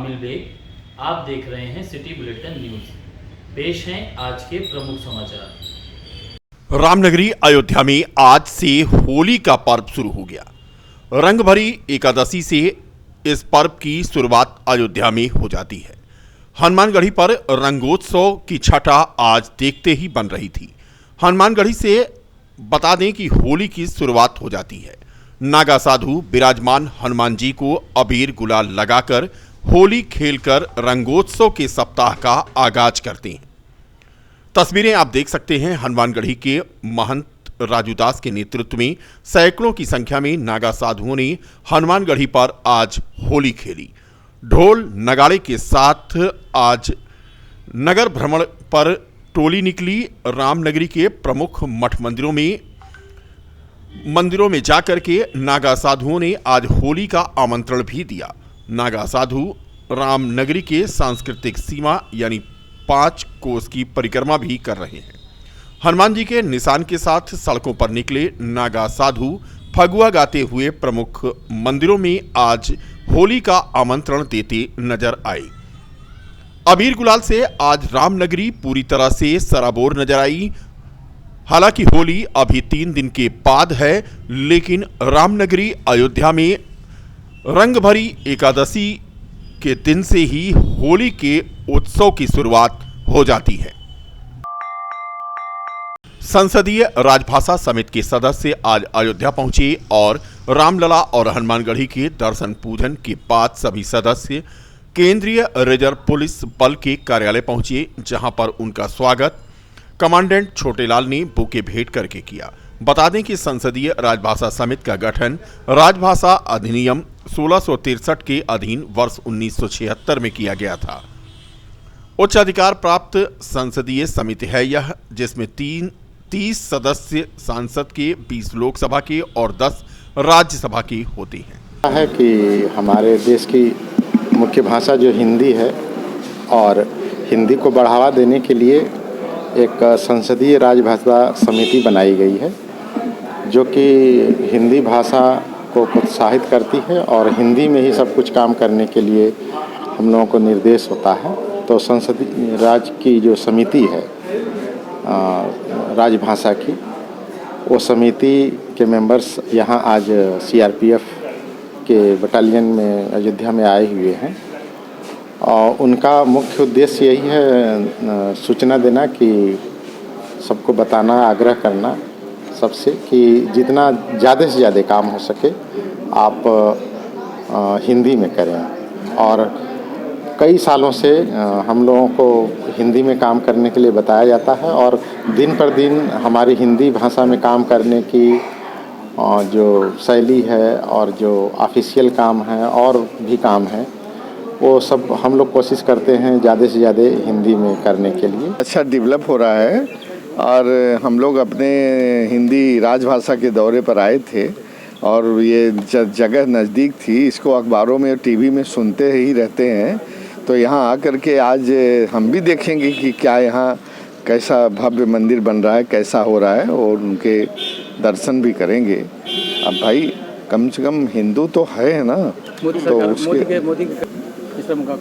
कामिल bag. आप देख रहे हैं सिटी बुलेटिन न्यूज। पेश हैं आज के प्रमुख समाचार। रामनगरी अयोध्या में आज से होली का पर्व शुरू हो गया। रंग भरी एकादशी से इस पर्व की शुरुआत अयोध्या में हो जाती है। हनुमानगढ़ी पर रंगोत्सव की छटा आज देखते ही बन रही थी। हनुमानगढ़ी से बता दें कि होली की शुरुआत हो जाती है। नागा साधु विराजमान हनुमान जी को अबीर गुलाल लगाकर होली खेलकर रंगोत्सव के सप्ताह का आगाज करते हैं। तस्वीरें आप देख सकते हैं। हनुमानगढ़ी के महंत राजूदास के नेतृत्व में सैकड़ों की संख्या में नागा साधुओं ने हनुमानगढ़ी पर आज होली खेली। ढोल नगाड़े के साथ आज नगर भ्रमण पर टोली निकली। रामनगरी के प्रमुख मठ मंदिरों में जाकर के नागा साधुओं ने आज होली का आमंत्रण भी दिया। नागा साधु रामनगरी के सांस्कृतिक सीमा यानी 5 कोस की परिक्रमा भी कर रहे हैं। हनुमान जी के निशान के साथ सड़कों पर निकले नागा साधु फगुआ गाते हुए प्रमुख मंदिरों में आज होली का आमंत्रण देते नजर आए। अबीर गुलाल से आज रामनगरी पूरी तरह से सराबोर नजर आई। हालांकि होली अभी 3 दिन के बाद है, लेकिन रामनगरी अयोध्या में रंग भरी एकादशी के दिन से ही होली के उत्सव की शुरुआत हो जाती है। संसदीय राजभाषा समिति के सदस्य आज अयोध्या पहुंचे और रामलला और हनुमानगढ़ी के दर्शन पूजन के बाद सभी सदस्य केंद्रीय रिजर्व पुलिस बल के कार्यालय पहुंचे, जहां पर उनका स्वागत कमांडेंट छोटेलाल ने बुके भेंट करके किया। बता दें कि संसदीय राजभाषा समिति का गठन राजभाषा अधिनियम 1663 के अधीन वर्ष 1976 में किया गया था। उच्च अधिकार प्राप्त संसदीय समिति है यह, जिसमें 30 सदस्य सांसद के, 20 लोकसभा के और 10 राज्यसभा के होते हैं। है कि हमारे देश की मुख्य भाषा जो हिंदी है और हिंदी को बढ़ावा देने के लिए एक संसदीय राजभाषा समिति बनाई गई है, जो कि हिंदी भाषा को प्रोत्साहित करती है और हिंदी में ही सब कुछ काम करने के लिए हम लोगों को निर्देश होता है। तो संसदीय राज की जो समिति है राजभाषा की, वो समिति के मेंबर्स यहाँ आज सीआरपीएफ के बटालियन में अयोध्या में आए हुए हैं और उनका मुख्य उद्देश्य यही है सूचना देना कि सबको बताना, आग्रह करना सबसे कि जितना ज़्यादा से ज़्यादा काम हो सके आप हिंदी में करें। और कई सालों से हम लोगों को हिंदी में काम करने के लिए बताया जाता है और दिन पर दिन हमारी हिंदी भाषा में काम करने की जो शैली है और जो ऑफिशियल काम है और भी काम है, वो सब हम लोग कोशिश करते हैं ज़्यादा से ज़्यादा हिंदी में करने के लिए। अच्छा डेवलप हो रहा है और हम लोग अपने हिंदी राजभाषा के दौरे पर आए थे और ये जगह नज़दीक थी, इसको अखबारों में टीवी में सुनते ही रहते हैं, तो यहाँ आकर के आज हम भी देखेंगे कि क्या यहाँ कैसा भव्य मंदिर बन रहा है, कैसा हो रहा है और उनके दर्शन भी करेंगे। अब भाई कम से कम हिंदू तो है ना, तो उसके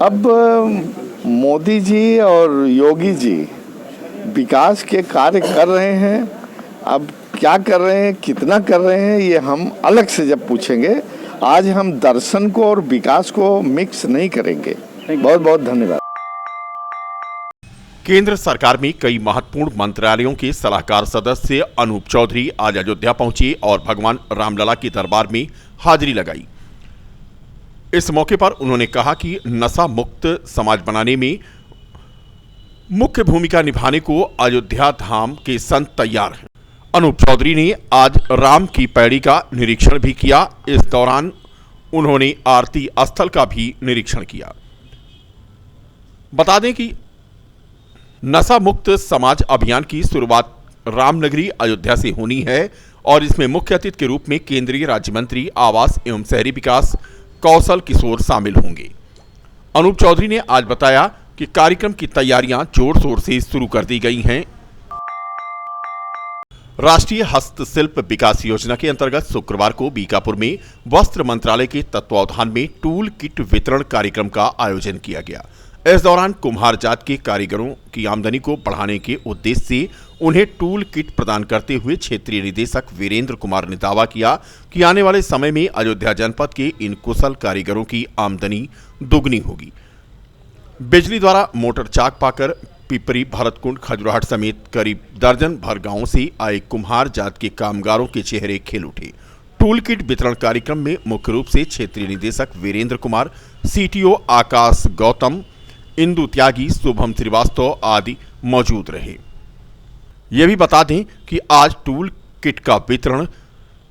अब मोदी जी और योगी जी विकास के कार्य कर रहे हैं। अब क्या कर रहे हैं, कितना कर रहे हैं, ये हम अलग से जब पूछेंगे। आज हम दर्शन को और विकास को मिक्स नहीं करेंगे। बहुत बहुत धन्यवाद। केंद्र सरकार में कई महत्वपूर्ण मंत्रालयों के सलाहकार सदस्य अनूप चौधरी आज अयोध्या पहुंचे और भगवान रामलला के दरबार में हाजिरी लगाई। इस मौके पर उन्होंने कहा कि नशा मुक्त समाज बनाने में मुख्य भूमिका निभाने को अयोध्या धाम के संत तैयार हैं। अनूप चौधरी ने आज राम की पैड़ी का निरीक्षण भी किया। इस दौरान उन्होंने आरती स्थल का भी निरीक्षण किया। बता दें कि नशा मुक्त समाज अभियान की शुरुआत रामनगरी अयोध्या से होनी है और इसमें मुख्य अतिथि के रूप में केंद्रीय राज्य मंत्री आवास एवं शहरी विकास कौशल किशोर शामिल होंगे। अनूप चौधरी ने आज बताया कि कार्यक्रम की तैयारियां जोर शोर से शुरू कर दी गई हैं। राष्ट्रीय हस्तशिल्प विकास योजना के अंतर्गत शुक्रवार को बीकापुर में वस्त्र मंत्रालय के तत्वावधान में टूल किट वितरण कार्यक्रम का आयोजन किया गया। इस दौरान कुम्हार जात के कारीगरों की आमदनी को बढ़ाने के उद्देश्य से उन्हें टूल किट प्रदान करते हुए क्षेत्रीय निदेशक वीरेंद्र कुमार ने दावा किया कि आने वाले समय में अयोध्या जनपद के इन कुशल कारीगरों की आमदनी दुगनी होगी। बिजली द्वारा मोटर चाक पाकर पिपरी, भरतकुंड, खजुराहट समेत करीब दर्जन भर गांवों से आए कुम्हार जात के कामगारों के चेहरे खिल उठे। टूल किट वितरण कार्यक्रम में मुख्य रूप से क्षेत्रीय निदेशक वीरेंद्र कुमार, सीटीओ आकाश गौतम, इंदु त्यागी, शुभम श्रीवास्तव आदि मौजूद रहे। ये भी बता दें कि आज टूल किट का वितरण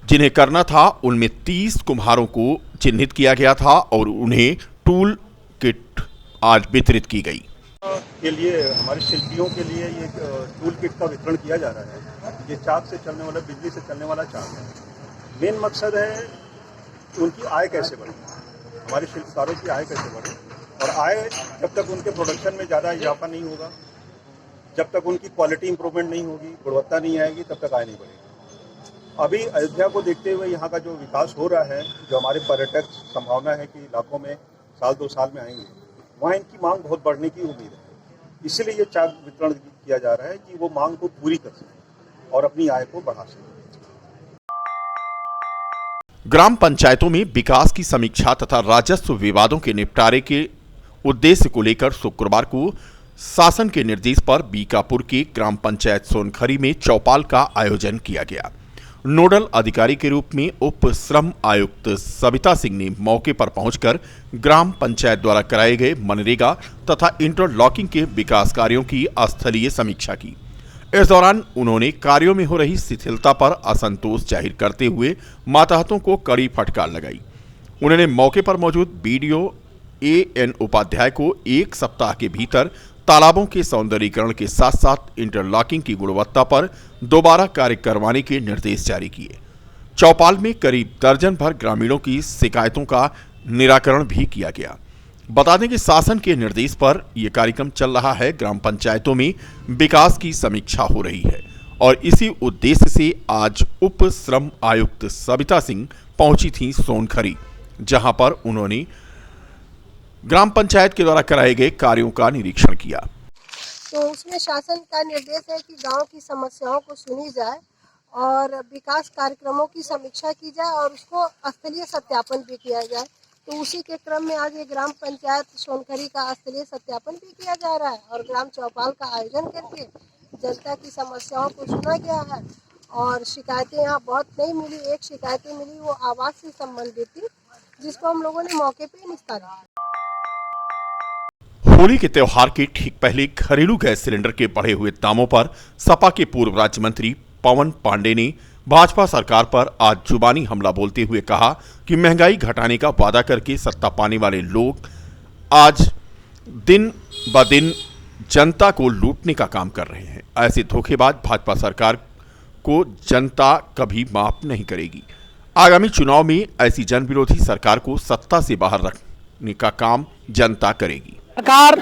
जिन्हें करना था उनमें 30 कुम्हारों को चिन्हित किया गया था और उन्हें टूल किट आज वितरित की गई। के लिए हमारे शिल्पियों के लिए ये टूल किट का वितरण किया जा रहा है। ये चाक से चलने वाला, बिजली से चलने वाला चाक है। मेन मकसद है उनकी आय कैसे बढ़े, हमारे शिल्पकारों की आय कैसे बढ़े। और आय जब तक उनके प्रोडक्शन में ज़्यादा इजाफा नहीं होगा, जब तक उनकी क्वालिटी इंप्रूवमेंट नहीं होगी, गुणवत्ता नहीं आएगी, तब तक आय नहीं बढ़ेगी। अभी अयोध्या को देखते हुए यहाँ का जो विकास हो रहा है, जो हमारे पर्यटक संभावना है कि इलाकों में साल 2 साल में आएंगे, वहाँ इनकी मांग बहुत बढ़ने की उम्मीद है। इसीलिए ये चाक वितरण किया जा रहा है कि वो मांग को पूरी कर सकें और अपनी आय को बढ़ा सकें। ग्राम पंचायतों में विकास की समीक्षा तथा राजस्व विवादों के निपटारे के उद्देश्य को लेकर शुक्रवार को शासन के निर्देश पर बीकापुर के ग्राम पंचायत सोनखरी में चौपाल का आयोजन किया गया। नोडल अधिकारी के रूप में उप श्रम आयुक्त सविता सिंह ने मौके पर पहुंचकर ग्राम पंचायत द्वारा कराए गए मनरेगा तथा इंटरलॉकिंग के विकास कार्यों की स्थलीय समीक्षा की। इस दौरान उन्होंने कार्यों में हो रही शिथिलता पर असंतोष जाहिर करते हुए मातहतों को कड़ी फटकार लगाई। उन्होंने मौके पर मौजूद बीडीओ एएन उपाध्याय को 1 सप्ताह के भीतर तालाबों के सौंदर्यीकरण के साथ साथ इंटरलॉकिंग की गुणवत्ता पर दोबारा कार्य करवाने के निर्देश जारी किए। चौपाल में करीब दर्जन भर ग्रामीणों की शिकायतों का निराकरण भी किया गया। बता दें कि शासन के निर्देश पर यह कार्यक्रम चल रहा है। ग्राम पंचायतों में विकास की समीक्षा हो रही है और इसी उद्देश्य से आज उप श्रम आयुक्त सविता सिंह पहुंची थी सोनखरी, जहां पर उन्होंने ग्राम पंचायत के द्वारा कराए गए कार्यों का निरीक्षण किया। तो उसमें शासन का निर्देश है कि गांव की समस्याओं को सुनी जाए और विकास कार्यक्रमों की समीक्षा की जाए और उसको स्थलीय सत्यापन भी किया जाए। तो उसी के क्रम में आज ये ग्राम पंचायत सोनखरी का स्थलीय सत्यापन भी किया जा रहा है और ग्राम चौपाल का आयोजन करके जनता की समस्याओं को सुना गया है। और शिकायतें यहाँ बहुत नहीं मिली, एक शिकायतें मिली वो आवास से संबंधित थी, जिसको हम लोगों ने मौके पे निस्तारा। होली के त्योहार के ठीक पहले घरेलू गैस सिलेंडर के बढ़े हुए दामों पर सपा के पूर्व राज्य मंत्री पवन पांडे ने भाजपा सरकार पर आज जुबानी हमला बोलते हुए कहा कि महंगाई घटाने का वादा करके सत्ता पाने वाले लोग आज दिन ब दिन जनता को लूटने का काम कर रहे हैं। ऐसे धोखेबाज भाजपा सरकार को जनता कभी माफ नहीं करेगी। आगामी चुनाव में ऐसी जनविरोधी सरकार को सत्ता से बाहर रखने का काम जनता करेगी। सरकार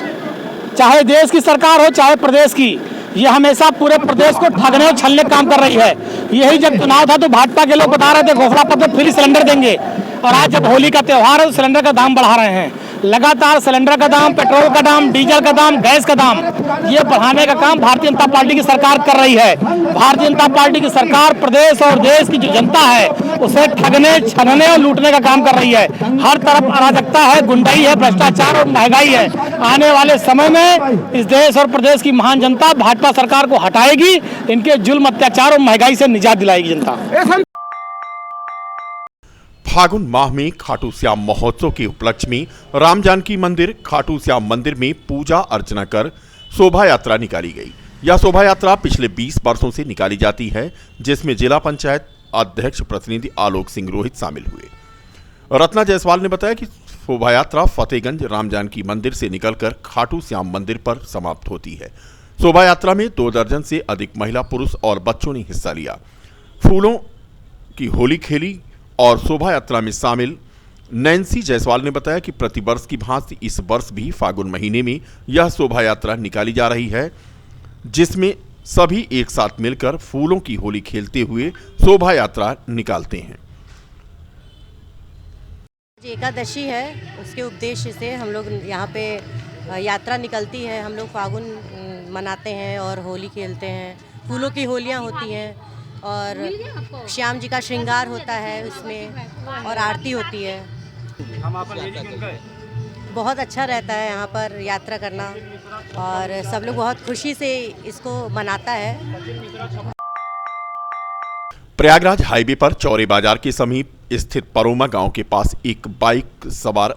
चाहे देश की सरकार हो चाहे प्रदेश की, ये हमेशा पूरे प्रदेश को ठगने और छलने का काम कर रही है। यही जब चुनाव था तो भाजपा के लोग बता रहे थे घोषणा पत्र में फ्री सिलेंडर देंगे, और आज जब होली का त्योहार है तो सिलेंडर का दाम बढ़ा रहे हैं। लगातार सिलेंडर का दाम, पेट्रोल का दाम, डीजल का दाम, गैस का दाम, ये बढ़ाने का काम भारतीय जनता पार्टी की सरकार कर रही है। भारतीय जनता पार्टी की सरकार प्रदेश और देश की जो जनता है उसे ठगने, छलने और लूटने का काम कर रही है। हर तरफ अराजकता है, गुंडाई है, भ्रष्टाचार और महंगाई है। आने वाले समय में इस देश और प्रदेश की महान जनता भाजपा सरकार को हटाएगी, इनके जुल्म, अत्याचार और महंगाई से निजात दिलाएगी जनता। फागुन माह में खाटू श्याम महोत्सव के उपलक्ष्य में राम जानकी मंदिर, खाटू श्याम मंदिर में पूजा अर्चना कर शोभा यात्रा निकाली गई। यह शोभा यात्रा पिछले 20 वर्षों से निकाली जाती है, जिसमें जिला पंचायत अध्यक्ष प्रतिनिधि आलोक सिंह रोहित शामिल हुए। रत्ना जायसवाल ने बताया कि शोभा यात्रा फतेहगंज राम जानकी मंदिर से निकलकर खाटू श्याम मंदिर पर समाप्त होती है। शोभा यात्रा में 2 दर्जन से अधिक महिला, पुरुष और बच्चों ने हिस्सा लिया, फूलों की होली खेली और शोभा यात्रा में शामिल नैन्सी जायसवाल ने बताया कि प्रतिवर्ष की भांति इस वर्ष भी फागुन महीने में यह शोभा यात्रा निकाली जा रही है, जिसमें सभी एक साथ मिलकर फूलों की होली खेलते हुए शोभा यात्रा निकालते हैं। आज एकादशी है, उसके उपदेश्य से हम लोग यहाँ पे यात्रा निकलती है। हम लोग फागुन मनाते हैं और होली खेलते हैं। फूलों की होलियाँ होती हैं और श्याम जी का श्रृंगार होता है उसमें और आरती होती है। बहुत अच्छा रहता है यहाँ पर यात्रा करना और सब लोग बहुत खुशी से इसको मनाता है। प्रयागराज हाईवे पर चौरे बाजार के समीप स्थित परोमा गांव के पास एक बाइक सवार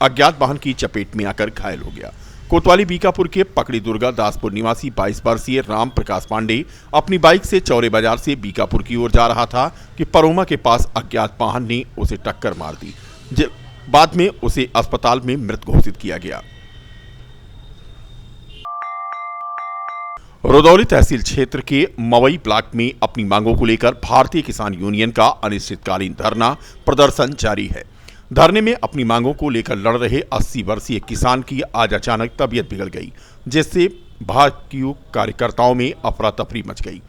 अज्ञात वाहन की चपेट में आकर घायल हो गया। कोतवाली बीकापुर के पकड़ी दुर्गा दासपुर निवासी 22 वर्षीय राम प्रकाश पांडे अपनी बाइक से चौरे बाजार से बीकापुर की ओर जा रहा था कि परोमा के पास अज्ञात वाहन ने उसे टक्कर मार दी। बाद में उसे अस्पताल में मृत घोषित किया गया। रुदौली तहसील क्षेत्र के मवई ब्लॉक में अपनी मांगों को लेकर भारतीय किसान यूनियन का अनिश्चितकालीन धरना प्रदर्शन जारी है। धरने में अपनी मांगों को लेकर लड़ रहे 80 वर्षीय किसान की आज अचानक तबीयत बिगड़ गई, जिससे भाजपा कार्यकर्ताओं में अफरा तफरी मच गई।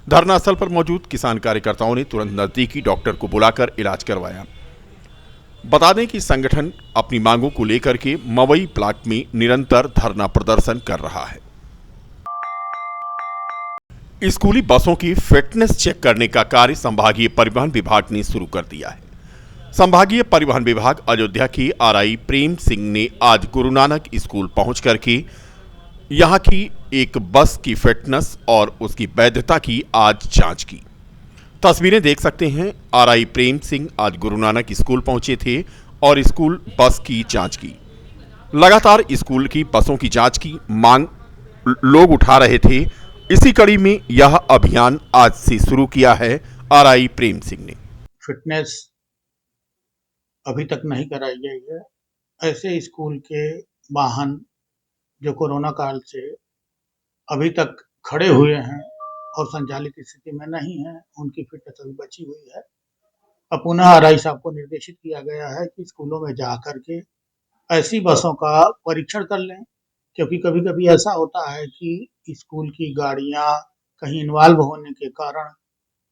धरना स्थल पर मौजूद किसान कार्यकर्ताओं ने तुरंत नजदीकी डॉक्टर को बुलाकर इलाज करवाया। बता दें कि संगठन अपनी मांगों को लेकर के मवई ब्लॉक में निरंतर धरना प्रदर्शन कर रहा है। स्कूली बसों की फिटनेस चेक करने का कार्य संभागीय परिवहन विभाग ने शुरू कर दिया है। संभागीय परिवहन विभाग अयोध्या की आरआई प्रेम सिंह ने आज गुरु नानक स्कूल पहुंच करके यहां की एक बस की फिटनेस और उसकी वैधता की आज जांच की। तस्वीरें देख सकते हैं। आरआई प्रेम सिंह आज गुरु नानक स्कूल पहुंचे थे और स्कूल बस की जांच की। लगातार स्कूल की बसों की जांच की मांग लोग उठा रहे थे। इसी कड़ी में यह अभियान आज से शुरू किया है आरआई प्रेम सिंह ने। फिटनेस अभी तक नहीं कराई गई है। ऐसे स्कूल के वाहन जो कोरोना काल से अभी तक खड़े हुए हैं और संचालित स्थिति में नहीं है, उनकी फिटनेस अभी बची हुई है। अब पुनः आरआई साहब को निर्देशित किया गया है कि स्कूलों में जा करके ऐसी बसों का परीक्षण कर लें, क्योंकि कभी कभी ऐसा होता है कि स्कूल की गाड़ियां कहीं इन्वॉल्व होने के कारण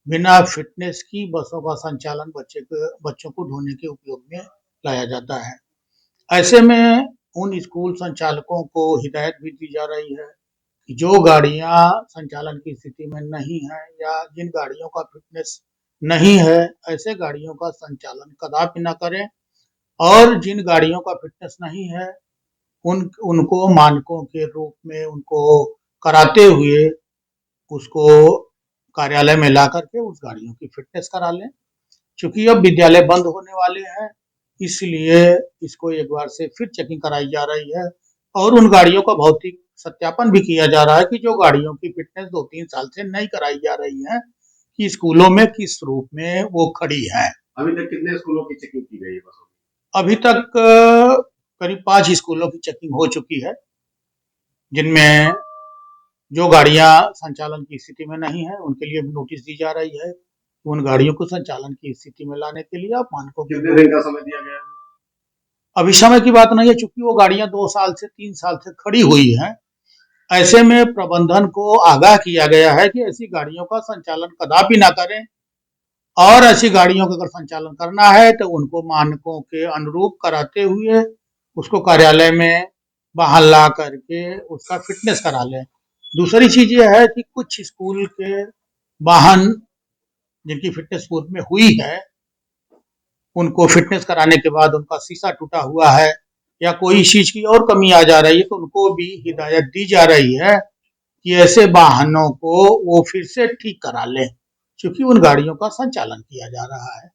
बिना फिटनेस की बसों का संचालन बच्चों को ढोने के उपयोग में लाया जाता है। ऐसे में उन स्कूल संचालकों को हिदायत भी दी जा रही है कि जो गाड़ियां संचालन की स्थिति में नहीं है या जिन गाड़ियों का फिटनेस नहीं है, ऐसे गाड़ियों का संचालन कदापि न करें और जिन गाड़ियों का फिटनेस नहीं है उनको मानकों के रूप में उनको कराते हुए उसको कार्यालय में ला करके उस गाड़ियों की फिटनेस करा लें। चूंकि अब विद्यालय बंद होने वाले हैं, इसलिए इसको एक बार से फिर चेकिंग कराई जा रही है और उन गाड़ियों का भौतिक सत्यापन भी किया जा रहा है कि जो गाड़ियों की फिटनेस 2-3 साल से नहीं कराई जा रही है कि स्कूलों में किस रूप में वो खड़ी है। अभी तक कितने स्कूलों की चेकिंग की गई है बसों की? अभी तक करीब 5 स्कूलों की चेकिंग हो चुकी है, जिनमें जो गाड़ियां संचालन की स्थिति में नहीं है उनके लिए नोटिस दी जा रही है। उन गाड़ियों को संचालन की स्थिति में लाने के लिए आप मानकों कितने दिन का समय दिया गया है? अभी समय की बात नहीं है, चूंकि वो गाड़ियां 2 साल से 3 साल से खड़ी हुई हैं। ऐसे में प्रबंधन को आगाह किया गया है कि ऐसी गाड़ियों का संचालन कदापि ना करें और ऐसी गाड़ियों का अगर संचालन करना है तो उनको मानकों के अनुरूप कराते हुए उसको कार्यालय में वाहन ला करके उसका फिटनेस करा लें। दूसरी चीज ये है कि कुछ स्कूल के वाहन जिनकी फिटनेस पूर्व में हुई है, उनको फिटनेस कराने के बाद उनका शीशा टूटा हुआ है या कोई चीज की और कमी आ जा रही है तो उनको भी हिदायत दी जा रही है कि ऐसे वाहनों को वो फिर से ठीक करा लें, क्योंकि उन गाड़ियों का संचालन किया जा रहा है।